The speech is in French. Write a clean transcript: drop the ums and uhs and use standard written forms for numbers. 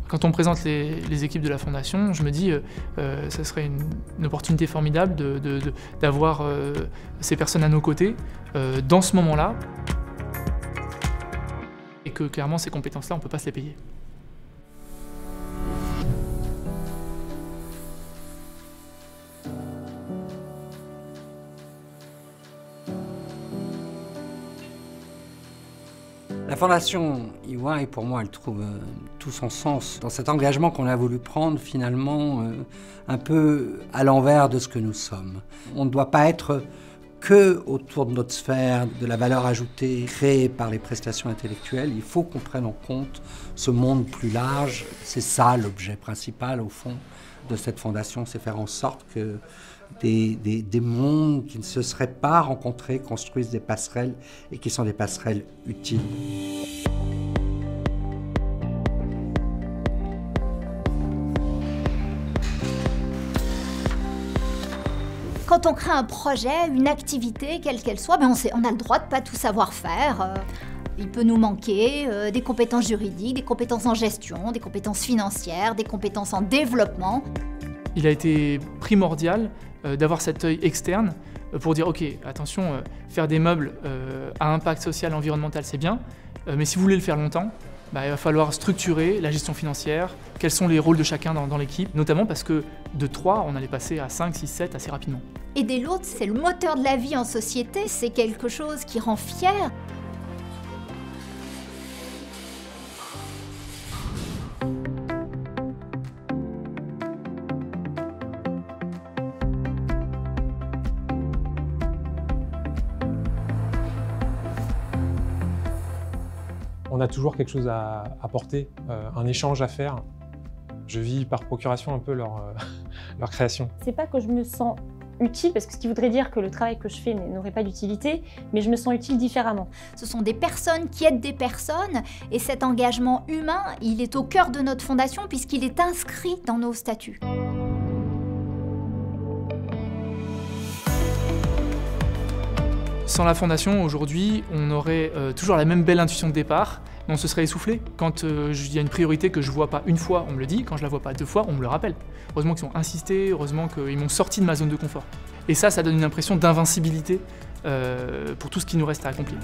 Quand on présente les équipes de la Fondation, je me dis ça serait une opportunité formidable d'avoir ces personnes à nos côtés dans ce moment-là. Et que clairement, ces compétences-là, on ne peut pas se les payer. La Fondation EY, pour moi, elle trouve tout son sens dans cet engagement qu'on a voulu prendre finalement un peu à l'envers de ce que nous sommes. On ne doit pas être que autour de notre sphère, de la valeur ajoutée créée par les prestations intellectuelles. Il faut qu'on prenne en compte ce monde plus large. C'est ça l'objet principal, au fond, de cette fondation, c'est faire en sorte que des mondes qui ne se seraient pas rencontrés construisent des passerelles et qui sont des passerelles utiles. Quand on crée un projet, une activité, quelle qu'elle soit, on a le droit de ne pas tout savoir faire. Il peut nous manquer des compétences juridiques, des compétences en gestion, des compétences financières, des compétences en développement. Il a été primordial d'avoir cet œil externe pour dire ok, attention, faire des meubles à impact social et environnemental c'est bien, mais si vous voulez le faire longtemps, il va falloir structurer la gestion financière, quels sont les rôles de chacun dans l'équipe, notamment parce que de 3, on allait passer à 5, 6, 7 assez rapidement. Aider l'autre, c'est le moteur de la vie en société, c'est quelque chose qui rend fier. On a toujours quelque chose à apporter, un échange à faire. Je vis par procuration un peu leur création. C'est pas que je me sens utile, parce que ce qui voudrait dire que le travail que je fais n'aurait pas d'utilité, mais je me sens utile différemment. Ce sont des personnes qui aident des personnes, et cet engagement humain, il est au cœur de notre fondation puisqu'il est inscrit dans nos statuts. Sans la Fondation, aujourd'hui, on aurait toujours la même belle intuition de départ, mais on se serait essoufflé. Quand il y a une priorité que je ne vois pas une fois, on me le dit. Quand je ne la vois pas 2 fois, on me le rappelle. Heureusement qu'ils ont insisté, heureusement qu'ils m'ont sorti de ma zone de confort. Et ça donne une impression d'invincibilité pour tout ce qui nous reste à accomplir.